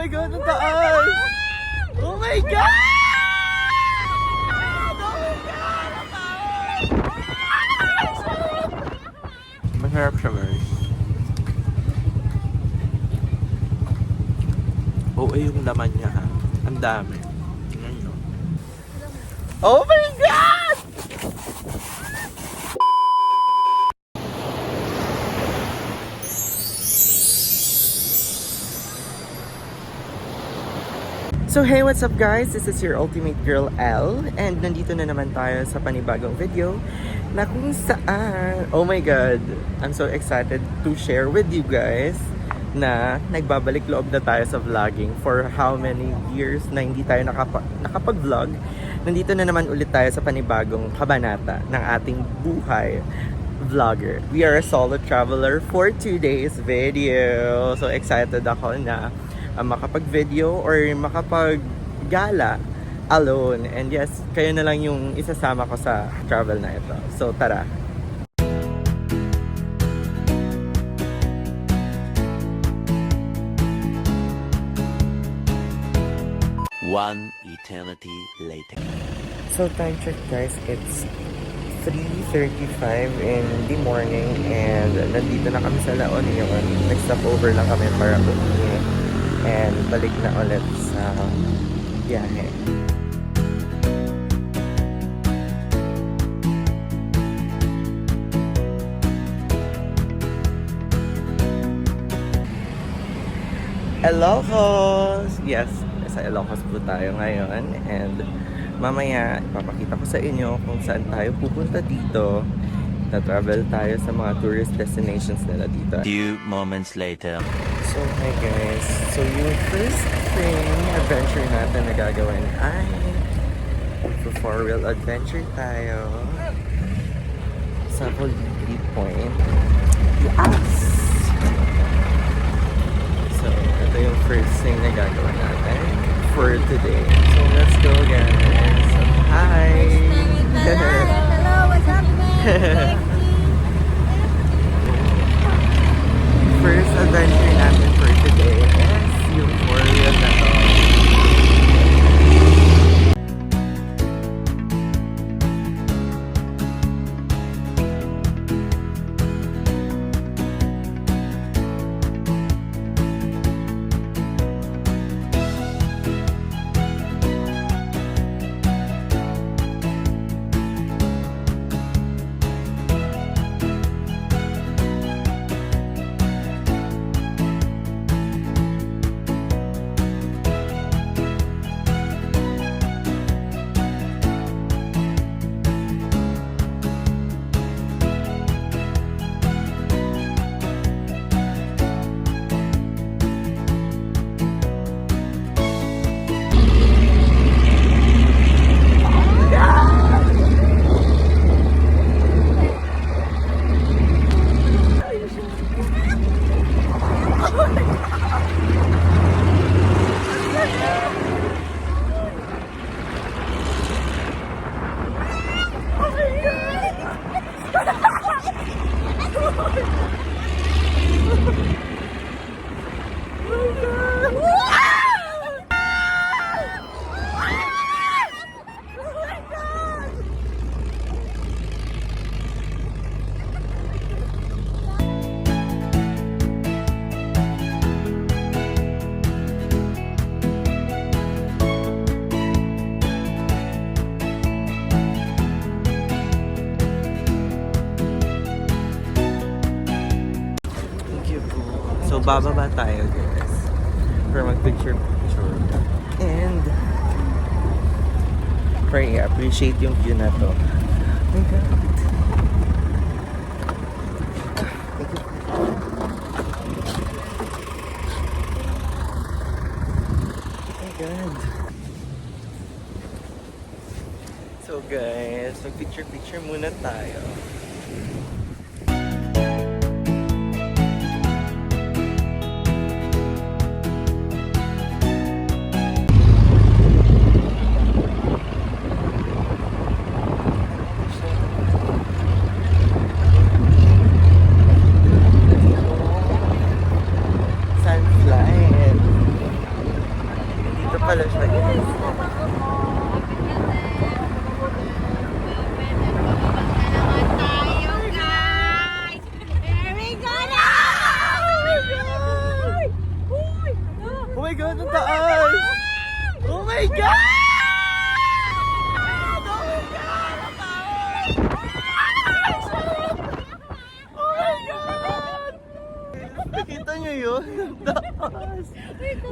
my God, ang taas! Oh my God! Oh my God! Ang taas! Masarap siya, guys. Oo, yung laman niya, ha? Ang dami. Tingnan nyo. Oh my God! So hey, what's up guys? This is your ultimate girl Elle, and nandito na naman tayo sa panibagong video na kung saan, oh my god, I'm so excited to share with you guys na nagbabalik loob na tayo sa vlogging for how many years na hindi tayo nakapag-vlog. Nandito na naman ulit tayo sa panibagong kabanata ng ating buhay vlogger. We are a solo traveler for today's video. So excited ako na makapag-video or makapag-gala alone. And yes, kayo na lang yung isasama ko sa travel na ito. So tara! One eternity later. So time check guys, it's 3:35 in the morning and nandito na kami sa La Union. Nag-stop over lang kami para umihi and balik na ulit sa biyahe. Ilocos! Yes, sa Ilocos po tayo ngayon and mamaya ipapakita ko sa inyo kung saan tayo pupunta dito. Na-travel tayo sa mga tourist destinations nila dito. Few moments later. So hi guys, so yung first thing adventure natin na gagawin ay for real adventure tayo sa Colibri Point. Yes! So ito yung first thing na gagawin natin for today. So let's go guys! So, hi! Hello, what's up, man? First adventure natin for today is yung Orion na to. So, bababa tayo guys para mag-picture. And para i-appreciate yung view na to. Oh my God. Oh my God. So guys, mag-picture muna tayo. pala siya. Guys. Tayo, guys! There we go na! Oh my God, ang taas! Oh my God! Oh my God! Ang taas! Oh my God! Nakita niyo yun? Ang taas! Shit!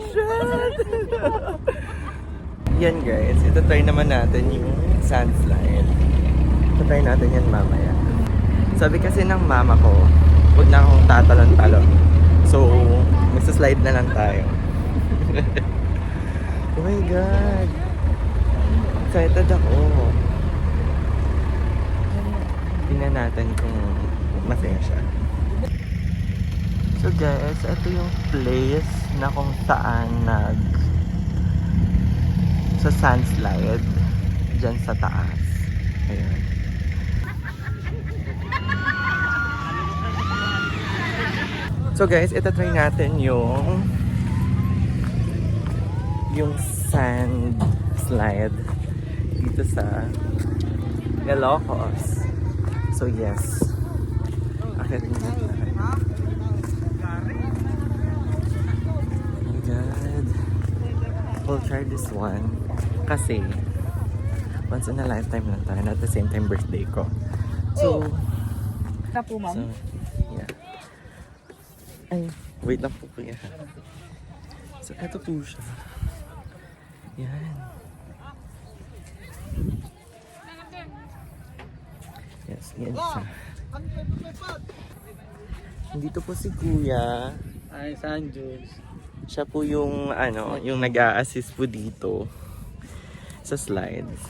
Yan guys, ito try naman natin yung sand slide. Ito try natin yan mamaya. Sabi kasi ng mama ko, huwag na akong tatalon-talon. So, magsaslide na lang tayo. Oh my God! Excited ako. Tingnan natin kung masaya siya. So guys, ito yung place na kung saan sa sand slide dyan sa taas. Ayan. So guys, ito try natin yung sand slide dito sa Ilocos. So yes. Akit na tayo. Oh my God. We'll try this one. Kasi once in a lifetime lang tayo. At the same time birthday ko. So, po, ma'am. so yeah. Ay, wait lang po kuya. So, eto po siya. Yan. Yes, yan siya. Dito po si kuya. Ay, San Jules. Siya po yung yung nag-a-assist po dito sa slides.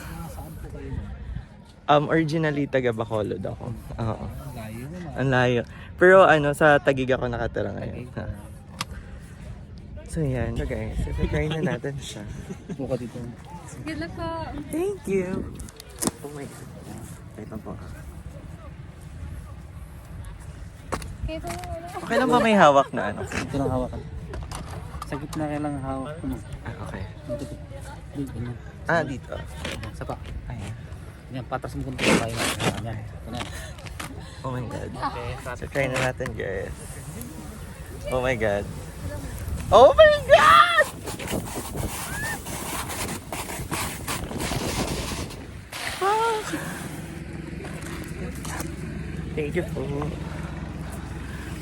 Originally taga Bacolod ako. Oo. Ang layo naman. Ang layo. Pero sa Taguig ako nakatira ngayon. Ha. So yan. So guys, try na natin siya. Buka dito. Good luck po. Thank you. Oh my God. Wait lang po. Okay po, wala. Okay lang ba may hawak na Ito lang hawakan. Sa gitna kailang hawak ko mo. Okay. Dito. Dito. Dito. Sa pa. Ayan. Yan, patras mo kung tayo. Yan. Yan. Oh my God. So try na natin guys. Oh my God. Oh my God! Ah. Thank you po.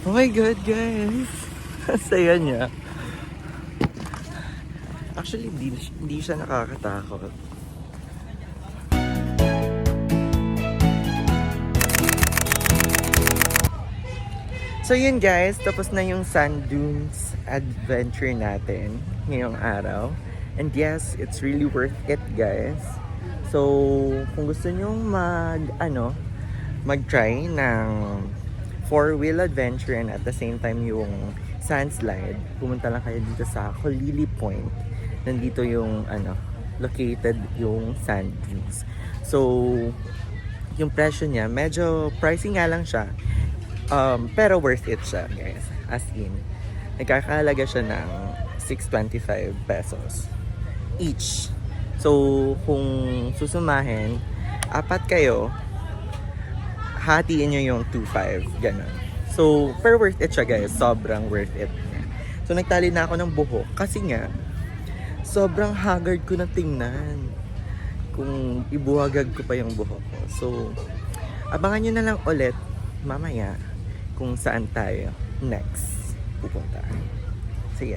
Oh my God guys. Saya niya. Actually, hindi siya nakakatakot. So yun guys, tapos na yung sand dunes adventure natin ngayong araw. And yes, it's really worth it guys. So kung gusto nyo mag-try ng 4-wheel adventure and at the same time yung sand slide, pumunta lang kayo dito sa Colili Point. Nandito yung located yung sand dunes. So yung presyo niya, medyo pricey nga lang siya. Pero worth it siya guys. As in, nagkakahalaga siya ng 625 pesos each. So, kung susumahin, 4 kayo, hatiin nyo yung 2.5, ganun. So, pero worth it siya guys. Sobrang worth it. So, nagtali na ako ng buhok. Kasi nga, sobrang haggard ko na tingnan. Kung ibuhagag ko pa yung buhok ko. So, abangan nyo na lang ulit mamaya kung saan tayo next pupunta. Sige.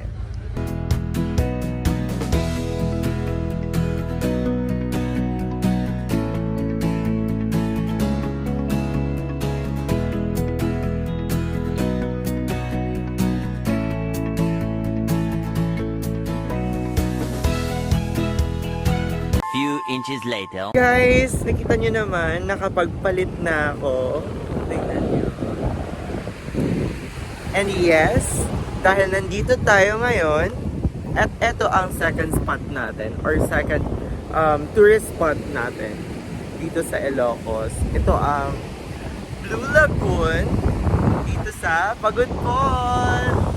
Few inches later. Guys, nakita nyo naman, nakapagpalit na ako. Tingnan nyo. And yes, dahil nandito tayo ngayon, at eto ang second spot natin, or second tourist spot natin dito sa Ilocos. Ito ang Blue Lagoon dito sa Pagudpon.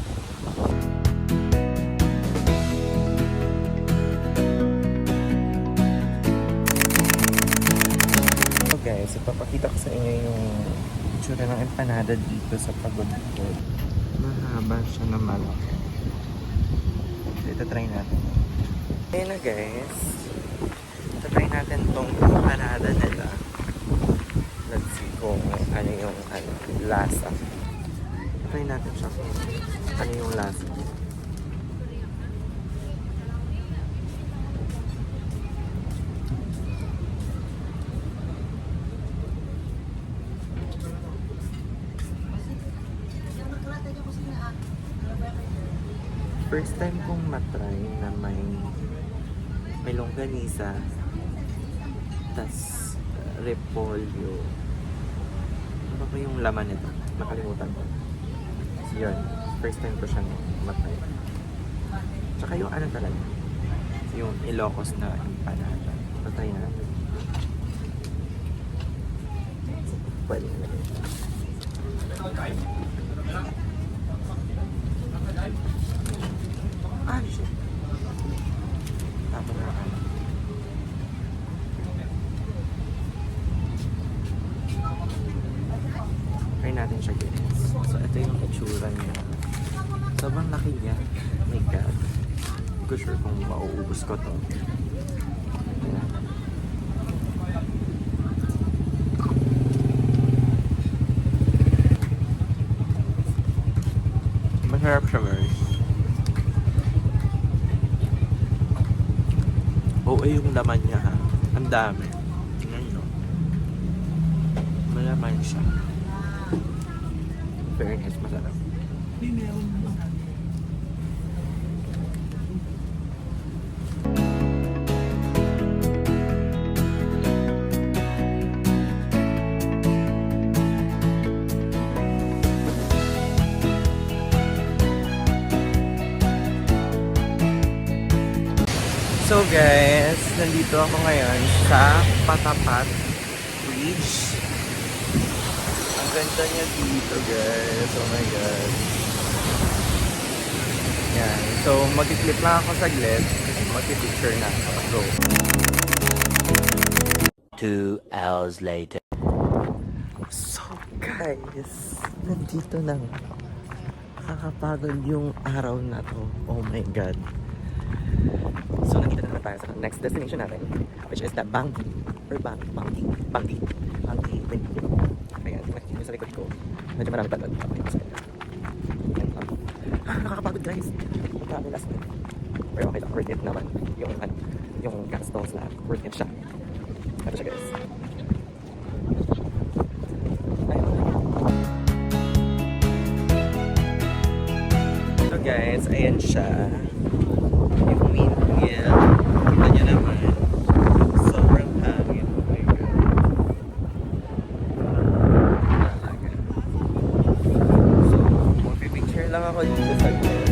Papakita ko sa inyo yung itsura ng empanada dito sa Pagod-Pod. Mahaba siya naman. So, ito try natin. Ayun na guys. Ito try natin tong empanada nila. Let's see kung ano yung lasa. Try natin siya kung ano yung lasa. First time kong matry na may longganisa, tas repolyo. Ano ba yung laman nito? Nakalimutan ko. Yun, first time ko siyang matry. Tsaka yung ano talaga, yung Ilocos na empanada. Patry natin. Pwede na. Ah, shit. Tama na ako. Try natin siya guys. So, ito yung itsura niya. Sobrang laki niya. Oh my God. Hindi ko sure kung mauubos ko to. Masarap siya guys. Oo, yung laman niya ha. Ang dami. Tingnan nyo. Malaman siya. Fairness, masarap. So guys, nandito ako ngayon sa Patapat Bridge. Ang ganda niya dito guys. Oh my God. Yan. So mag-clip lang ako saglit. Mag-picture na ako. Go. 2 hours later. So guys, nandito na. Nakakapagod yung araw na to. Oh my God. So, nandito na tayo sa next destination natin, which is the Banggi. Or Banggi. Ayan, nakikita sa likod ko. Medyo marami pa doon. Nakakapagod guys. Ang dami last night. Pero okay lang, worth it naman. Yung gastos na worth it siya. Ito siya guys. Ayun. So guys, ayan siya. Yung windmill. Kita nyo naman. Sobrang hangin. Oh my God. Talaga. So, mag-picture lang ako dito sa gilid.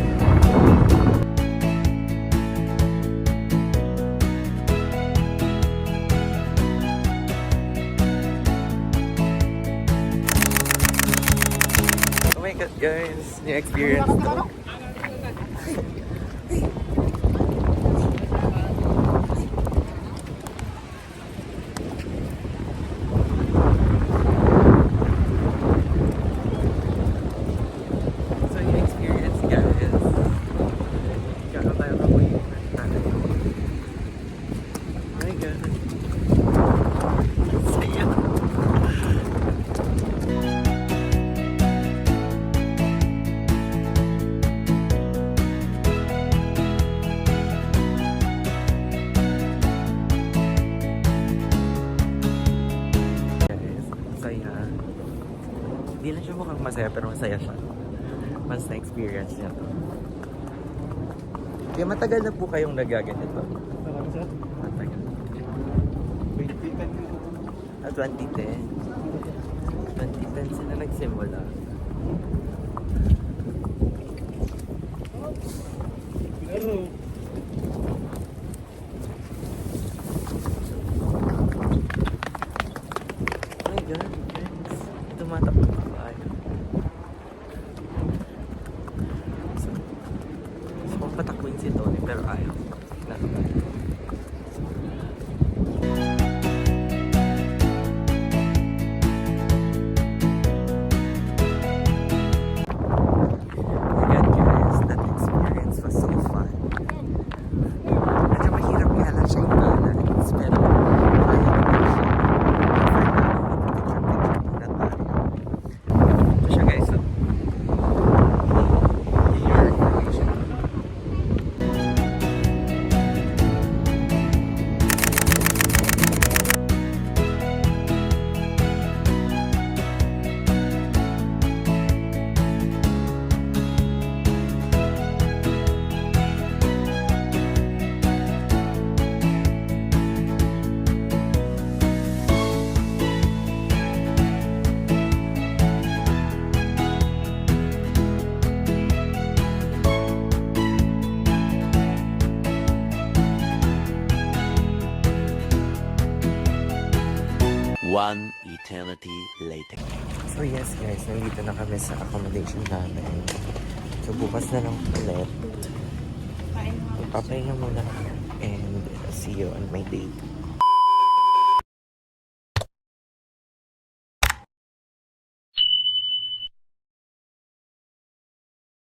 Oh my God guys, new experience to. Hindi lang siya mukhang masaya pero masaya siya. Mas na-experience niya to. Kaya matagal na po kayong nagaganito. Matagal. 2010. 2010 sila nagsimula. Oh my God, guys. Tumatakbo na tayo. So patakbuin si Tony pero ayaw. fun. Medyo mahirap nga lang siya i-balance, pero kaya naman siya. And for now, picture muna tayo. Ito siya guys. So, your information. One eternity later. So yes guys, nandito na kami sa accommodation namin. So bukas na lang ulit. Papahinga muna ako and see you on my date.